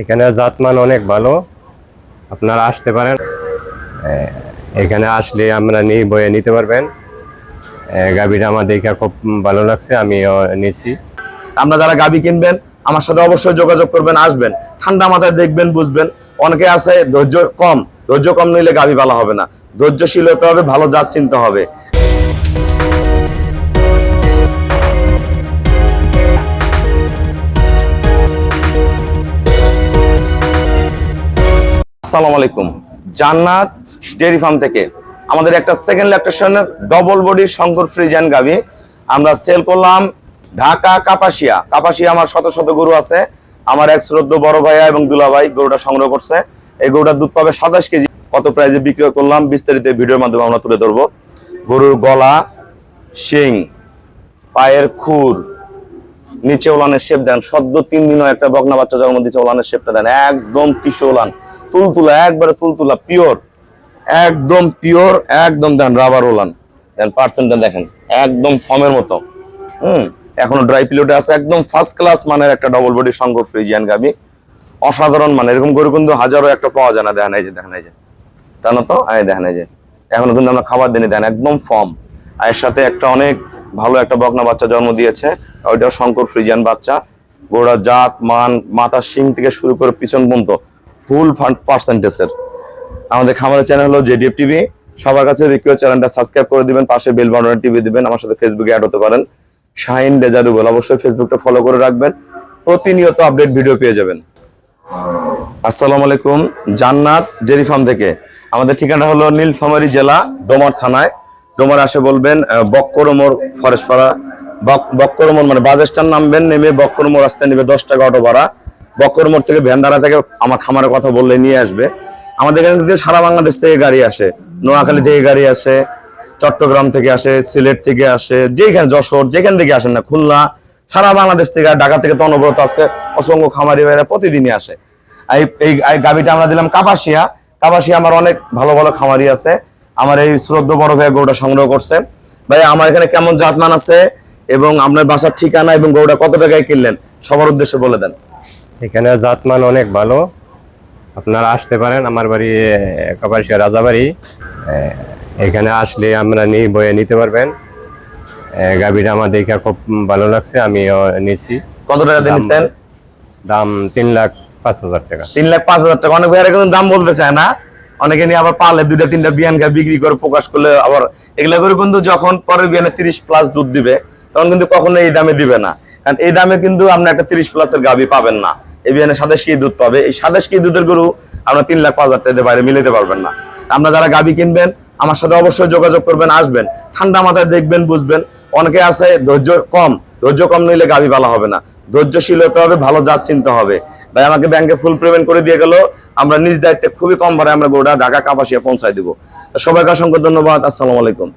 এখানে জাতমান অনেক ভালো, আপনারা আসতে পারেন। এখানে আসলে আমরা বয়ে নিতে পারবেন। গাভীটা আমার দেখে খুব ভালো লাগছে, আমিও নিয়েছি। আপনারা যারা গাভী কিনবেন আমার সাথে অবশ্যই যোগাযোগ করবেন, আসবেন, ঠান্ডা মাথায় দেখবেন, বুঝবেন। অনেকে আছে ধৈর্য কম নিলে গাভী ভালো হবে না, ধৈর্যশীল হতে হবে, ভালো জাত চিনতে হবে। আসসালামু আলাইকুম, জান্নাত ডেয়ারি ফার্ম থেকে আমাদের একটা সেকেন্ড ল্যাকটেশনের ডবল বডি শঙ্কর ফ্রিজিয়ান গাভী আমরা সেল করলাম ঢাকা কাপাসিয়া। আমার শত শত গরু আছে, আমার এক শ্রদ্ধ বড় ভাইয়া এবং দুলা ভাই গরুটা সংগ্রহ করছে। এই গরুটার দুধ পাবে 27 কেজি। কত প্রাইজে বিক্রি করলাম বিস্তারিত ভিডিওর মাধ্যমে আমরা তুলে ধরবো। গরুর গলা, শিং, পায়ের খুর, নিচে ওলানের শেপ দেন, সদ্য 3 দিনও একটা বকনা বাচ্চা জন্ম দিচ্ছে, ওলানের শেপটা দেন একদম টিসু ওলান, তুলতুলা, একবারে তুলতুলা, পিওর, একদম পিওর, একদম দেন রাবার ওলান দেন, পার্সেন্টটা দেখেন একদম ফর্মের মতো। এখনো ড্রাই পিলোটে আছে, একদম ফার্স্ট ক্লাস মানের একটা ডবল বডি শঙ্কর ফ্রিজিয়ান গাভী, অসাধারণ মানে। এরকম গরু কিন্তু হাজারো একটা পাওয়া যায় না। দেখেন এই যে, দেখেন এই যে, তা না তো, দেখেন এই যে, এখনো কিন্তু আমরা খাবার দিনে দেন, একদম ফর্ম। এর সাথে একটা অনেক ভালো একটা বকনা বাচ্চা জন্ম দিয়েছে, ওইটাও শঙ্কর ফ্রিজিয়ান বাচ্চা। গোড়া জাত মান, মাথার শিং থেকে শুরু করে পিছন পর্যন্ত ফুল পার্সেন্টেজের। আমাদের খামারের চ্যানেল হলো জেডিএফ টিভি। সবার কাছে রিকোয়েস্ট, চ্যানেলটা সাবস্ক্রাইব করে দিবেন, পাশে বেল বাটনে টিপে দিবেন। আমার সাথে ফেসবুকে অ্যাড হতে পারেন, শাহিন রেজারুবেল। অবশ্যই ফেসবুকটা ফলো করে রাখবেন, প্রতিনিয়ত আপডেট ভিডিও পেয়ে যাবেন। আসসালামু আলাইকুম, জান্নাত ডেয়ারি ফার্ম থেকে। আমাদের ঠিকানা হলো নীলফামারী জেলা, ডোমার থানায়। ডোমার আসে বলবেন বক্করমোর, ফরেশপাড়া। বক্করমোর মানে বাস স্ট্যান্ড নামবেন, নেমে বক্করমোর রাস্তায় নেবে 10 টাকা অটো ভাড়া। বক্করমোর থেকে ভ্যানদারা থেকে আমার খামারের কথা বললে নিয়ে আসবে। আমাদের এখানে কিন্তু সারা বাংলাদেশ থেকে গাড়ি আসে, নোয়াখালী থেকে গাড়ি আসে, চট্টগ্রাম থেকে আসে, সিলেট থেকে আসে, যেখানে যশোর, যেখান থেকে আসেন না, খুলনা, সারা বাংলাদেশ থেকে। ঢাকা থেকে তো অনবরত আজকে অসংখ্য খামারি ভাইরা প্রতিদিনই আসে। এই গাভীটা আমরা দিলাম কাপাসিয়া। আমার অনেক ভালো ভালো খামারি আছে। আমার এই শ্রদ্ধ বড় ভাই গরুটা সংগ্রহ করছে। ভাই আমার এখানে কেমন জাতমান আছে এবং আপনার বাসার ঠিকানা এবং গরুটা কত টাকায় কিনলেন সবার উদ্দেশ্যে বলে দেন। এখানে জাতমান অনেক ভালো, আপনারা আসতে পারেন। আমার বাড়ি কাপাসিয়া রাজাবাড়ি। এখানে আসলে আমরা বয়ে নিতে পারবেন। গাভীটা আমার দেখে খুব ভালো লাগছে, আমিও নিয়েছি। কত টাকা দিয়েছেন? দাম 3,05,000 টাকা। 3,05,000 টাকা। অনেক ভাইয়েরা কিন্তু দাম বলতে চায় না, অনেকে নিয়ে আবার পালে 2-3টা বিয়ান গায়ে বিক্রি করে প্রকাশ করলে আবার এগুলা করে কিন্তু যখন পরের বিয়ানে 30+ দুধ দিবে তখন কিন্তু কখনো এই দামে দিবে না। কারণ এই দামে কিন্তু আপনি একটা 30+ গাভী পাবেন না। এই বিয়ানে 27 কেজি দুধ পাবে। এই 27 কেজি দুধের গরু আমরা 3,05,000 টাকা বাইরে মিলাতে পারবেন না। আমরা যারা গাভী কিনবেন আমার সাথে অবশ্যই যোগাযোগ করবেন, আসবেন, ঠান্ডা মাথায় দেখবেন, বুঝবেন। অনেকে আছে ধৈর্য কম নিলে গাভী ভালো হবে না, ধৈর্যশীল হতে হবে, ভালো জাত চিনতে হবে। ভাই আমাকে ব্যাংকে ফুল পেমেন্ট করে দিয়ে গেল, আমরা নিজ দায়িত্বে খুবই কম ভাড়ায় আমরা গরুটা ঢাকা কাপাসিয়া পৌঁছায় দিব। সবাইকে অসংখ্য ধন্যবাদ। আসসালামু আলাইকুম।